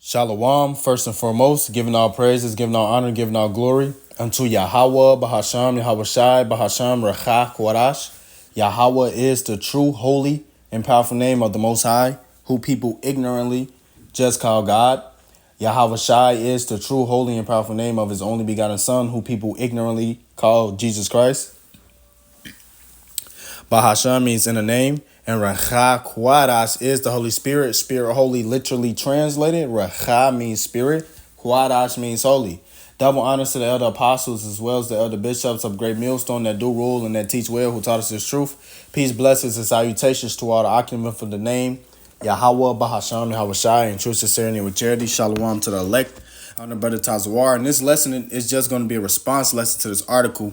Shalom, first and foremost, giving all praises, giving all honor, giving all glory unto Yahweh, Bahasham, Yahweh Shai, Bahasham, Recha, Kwarash. Yahweh is the true, holy, and powerful name of the Most High, who people ignorantly just call God. Yahweh Shai is the true, holy, and powerful name of his only begotten Son, who people ignorantly call Jesus Christ. Bahasham means in the name, and Recha Quadas is the Holy Spirit. Spirit holy literally translated. Recha means spirit. Quadas means holy. Double honors to the elder apostles as well as the elder bishops of Great Millstone that do rule and that teach well, who taught us this truth. Peace, blessings, and salutations to all the occupants for the name. Yahweh, Bahasham, Yahweh Shai, and true sincerity with charity. Shalom to the elect. I'm the brother Tazawar. And this lesson is just going to be a response lesson to this article.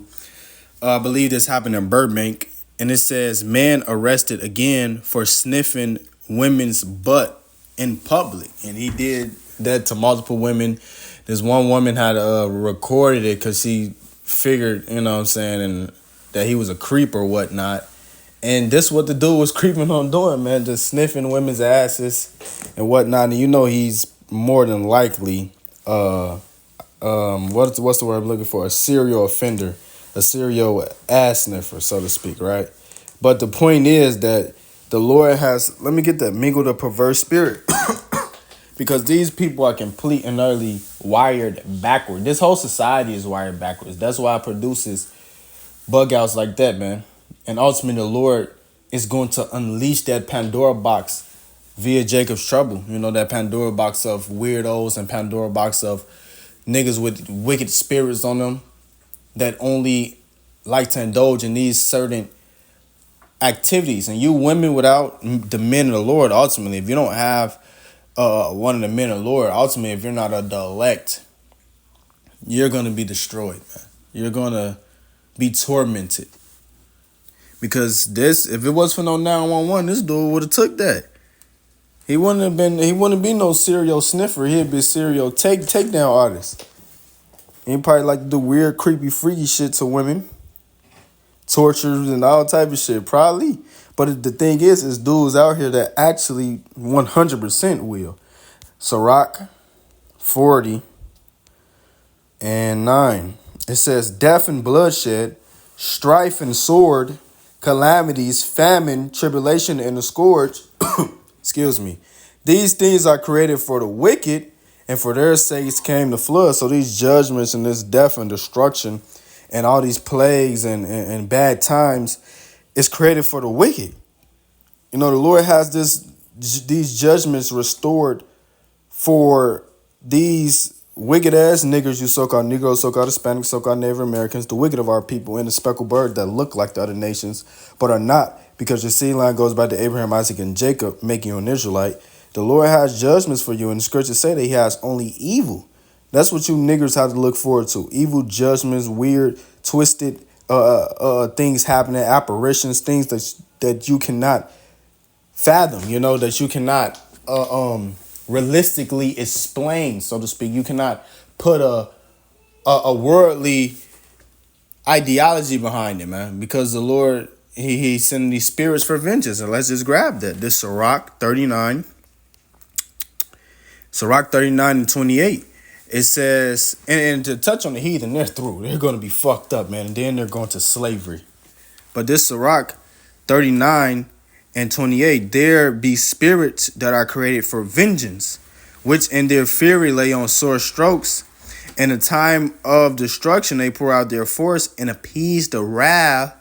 I believe this happened in Burbank. And it says, man arrested again for sniffing women's butt in public. And he did that to multiple women. This one woman had recorded it because she figured, you know what I'm saying, and that he was a creep or whatnot. And this what the dude was creeping on doing, man, just sniffing women's asses and whatnot. And you know he's more than likely, what's the word I'm looking for? A serial offender. A serial ass sniffer, so to speak, right? But the point is that the Lord has, let me get that, mingled a perverse spirit. Because these people are complete and utterly wired backward. This whole society is wired backwards. That's why it produces bug outs like that, man. And ultimately, the Lord is going to unleash that Pandora box via Jacob's trouble. You know, that Pandora box of weirdos and Pandora box of niggas with wicked spirits on them that only like to indulge in these certain activities. And you women without the men of the Lord, ultimately, if you don't have one of the men of the Lord, ultimately, if you're not the elect, you're going to be destroyed, man. You're going to be tormented. Because this, if it was for no 911, this dude would have took that. He wouldn't be no serial sniffer. He'd be a serial takedown artist. He probably like to do weird, creepy, freaky shit to women. Tortures and all type of shit, probably. But the thing is dudes out here that actually 100% will. Sirach 40 and 9. It says, death and bloodshed, strife and sword, calamities, famine, tribulation, and the scourge. Excuse me. These things are created for the wicked, and for their sakes came the flood. So these judgments and this death and destruction and all these plagues and bad times is created for the wicked. You know, the Lord has these judgments restored for these wicked ass niggers, you so-called Negroes, so-called Hispanics, so-called Native Americans, the wicked of our people, and the speckled bird that look like the other nations, but are not, because your seed line goes back to Abraham, Isaac, and Jacob, making you an Israelite. The Lord has judgments for you, and the scriptures say that he has only evil. That's what you niggers have to look forward to. Evil judgments, weird, twisted things happening, apparitions, things that you cannot fathom, you know, that you cannot realistically explain, so to speak. You cannot put a worldly ideology behind it, man, because the Lord, he's sending these spirits for vengeance. And let's just grab that. This Sirach 39 and 28. It says, and to touch on the heathen, they're through. They're going to be fucked up, man. And then they're going to slavery. But this Sirach 39 and 28, there be spirits that are created for vengeance, which in their fury lay on sore strokes. In the time of destruction, they pour out their force and appease the wrath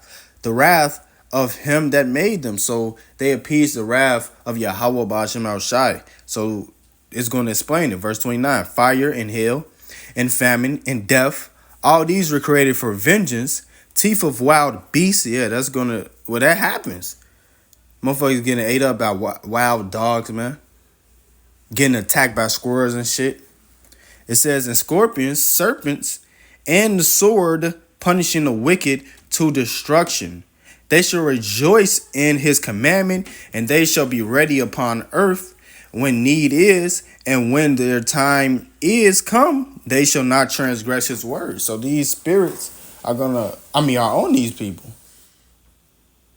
of him that made them. So they appease the wrath of Yahweh Ba'ashem Al-Shai. So it's going to explain it. Verse 29, fire and hail and famine and death, all these were created for vengeance. Teeth of wild beasts, yeah, that's going to, well, that happens. Motherfuckers getting ate up by wild dogs, man. Getting attacked by squirrels and shit. It says, and scorpions, serpents, and the sword, punishing the wicked to destruction. They shall rejoice in his commandment, and they shall be ready upon earth when need is, and when their time is come, they shall not transgress his word. So these spirits are are on these people.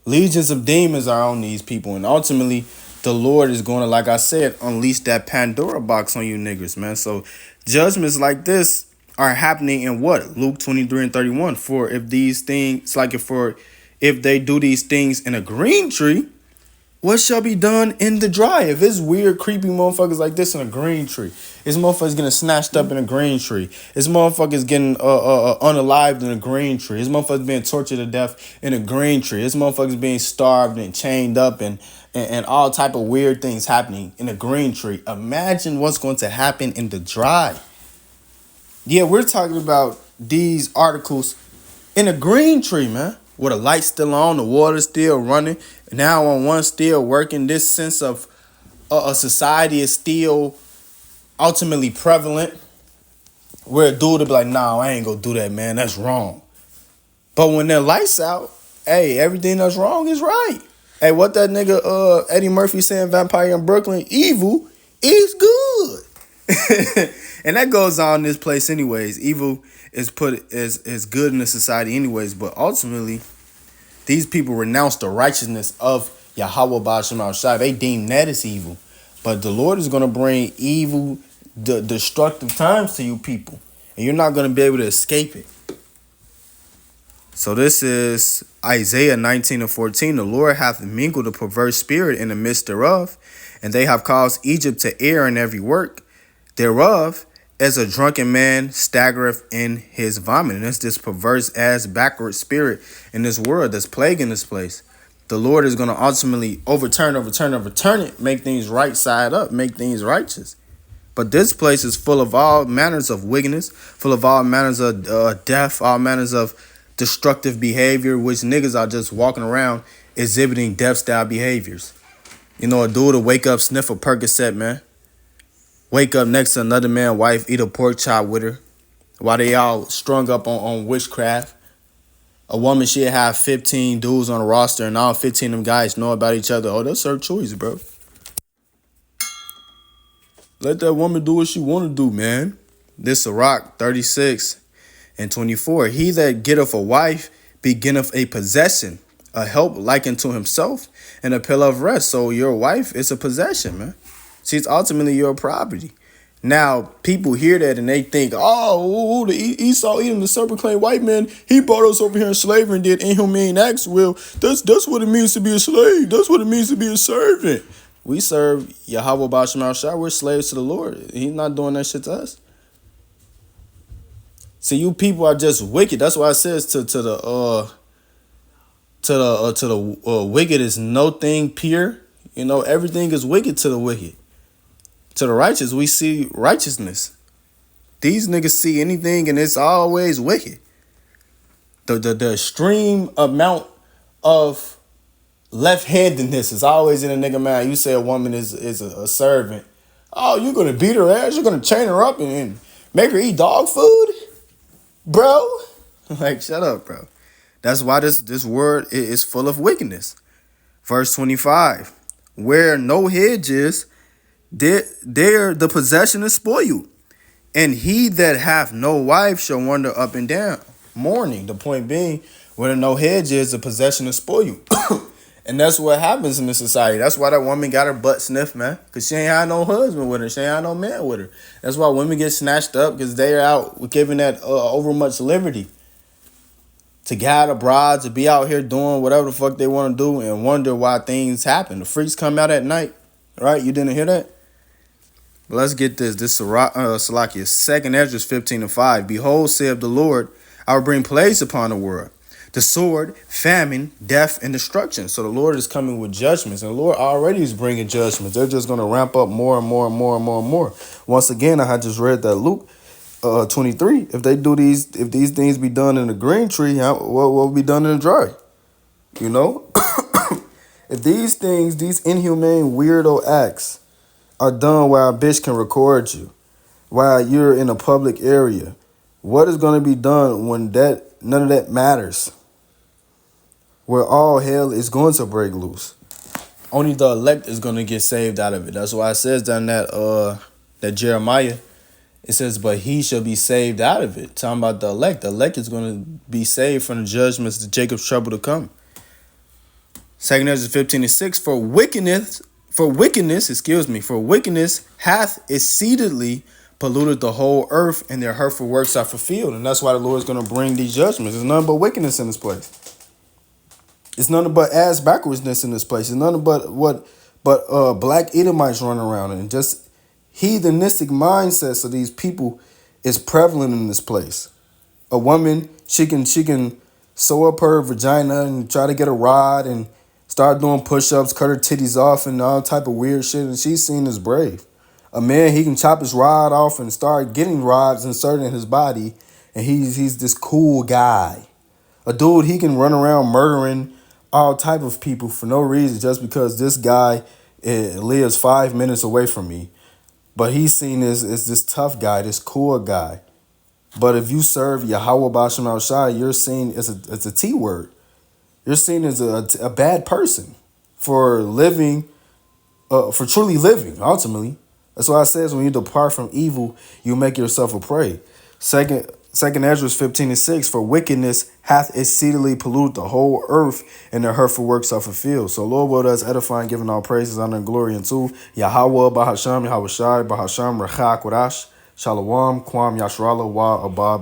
Legions of demons are on these people, and ultimately the Lord is going to, like I said, unleash that Pandora box on you niggas, man. So judgments like this are happening in what? Luke 23:31. For if these things, like if they do these things in a green tree, what shall be done in the dry? If it's weird, creepy motherfuckers like this in a green tree, it's motherfuckers getting snatched up in a green tree. It's motherfuckers getting unalived in a green tree. It's motherfuckers being tortured to death in a green tree. It's motherfuckers being starved and chained up and all type of weird things happening in a green tree. Imagine what's going to happen in the dry. Yeah, we're talking about these articles in a green tree, man, where the light's still on, the water's still running. Now on one still working, this sense of a society is still ultimately prevalent. Where a dude will be like, nah, I ain't gonna do that, man. That's wrong. But when the lights out, hey, everything that's wrong is right. Hey, what that nigga Eddie Murphy saying, Vampire in Brooklyn, evil is good. And that goes on in this place anyways. Evil is put as good in the society anyways, but ultimately these people renounce the righteousness of Yahweh Ba'Shem Shai. They deem that as evil. But the Lord is going to bring evil, destructive times to you people. And you're not going to be able to escape it. So this is Isaiah 19:14. The Lord hath mingled a perverse spirit in the midst thereof, and they have caused Egypt to err in every work thereof, as a drunken man staggereth in his vomit. And it's this perverse ass backward spirit in this world that's plaguing this place. The Lord is going to ultimately overturn it, make things right side up, make things righteous. But this place is full of all manners of wickedness, full of all manners of death, all manners of destructive behavior, which niggas are just walking around exhibiting death-style behaviors. You know, a dude will wake up, sniff a Percocet, man. Wake up next to another man's wife, eat a pork chop with her while they all strung up on witchcraft. A woman, she'll have 15 dudes on a roster and all 15 of them guys know about each other. Oh, that's her choice, bro. Let that woman do what she want to do, man. This Sirach 36:24. He that getteth a wife beginneth a possession, a help likened to himself, and a pillar of rest. So your wife is a possession, man. She's ultimately your property. Now, people hear that and they think, oh, the Esau Edom, the serpent-claimed white man, he brought us over here in slavery and did inhumane acts. Well, that's what it means to be a slave. That's what it means to be a servant. We serve Yahweh Ba'Shem Shai. We're slaves to the Lord. He's not doing that shit to us. See, you people are just wicked. That's why it says to the wicked is no thing pure. You know, everything is wicked to the wicked. To the righteous, we see righteousness. These niggas see anything and it's always wicked. The extreme amount of left-handedness is always in a nigga mind. You say a woman is a servant. Oh, you're going to beat her ass? You're going to chain her up and make her eat dog food? Bro? Like, shut up, bro. That's why this word is full of wickedness. Verse 25. Where no hedge is, there the possession is spoiled, and he that hath no wife shall wander up and down, mourning. The point being, where no hedge is, the possession is spoiled. And that's what happens in this society. That's why that woman got her butt sniffed, man, because she ain't had no husband with her. She ain't had no man with her. That's why women get snatched up, because they are out giving that over much liberty to guide a bride to be out here doing whatever the fuck they want to do and wonder why things happen. The freaks come out at night, right? You didn't hear that? But let's get this. This Salakia, 2 Ezra 15:5. Behold, saith the Lord, I will bring plagues upon the world, the sword, famine, death, and destruction. So the Lord is coming with judgments, and the Lord already is bringing judgments. They're just going to ramp up more and more and more and more and more. Once again, I had just read that Luke 23. If these things be done in the green tree, what will be done in the dry? You know, if these things, these inhumane weirdo acts are done while a bitch can record you, while you're in a public area, what is going to be done when none of that matters? Where all hell is going to break loose. Only the elect is going to get saved out of it. That's why it says down that Jeremiah, it says, but he shall be saved out of it. Talking about the elect. The elect is going to be saved from the judgments of Jacob's trouble to come. 2 Ezra 15:6, For wickedness, excuse me, for wickedness hath exceedingly polluted the whole earth, and their hurtful works are fulfilled. And that's why the Lord is going to bring these judgments. There's nothing but wickedness in this place. It's nothing but ass backwardsness in this place. It's nothing but black Edomites running around, and just heathenistic mindsets of these people is prevalent in this place. A woman, she can sew up her vagina and try to get a rod and start doing push-ups, cut her titties off and all type of weird shit, and she's seen as brave. A man, he can chop his rod off and start getting rods inserted in his body, and he's this cool guy. A dude, he can run around murdering all type of people for no reason, just because this guy lives 5 minutes away from me. But he's seen as this tough guy, this cool guy. But if you serve Yahweh Bashem Al Shai, you're seen as a T word. You're seen as a bad person for living, for truly living, ultimately. That's why it says when you depart from evil, you make yourself a prey. Second Ezra 15:6, for wickedness hath exceedingly polluted the whole earth, and their hurtful works are fulfilled. So Lord will us edifying, giving all praises, honor, and glory unto Yahweh Bahasham, Yahweh Shai, Bahasham, Rechak, Wadash, Shalom, Kwam, Yashrala, Wa, Abad,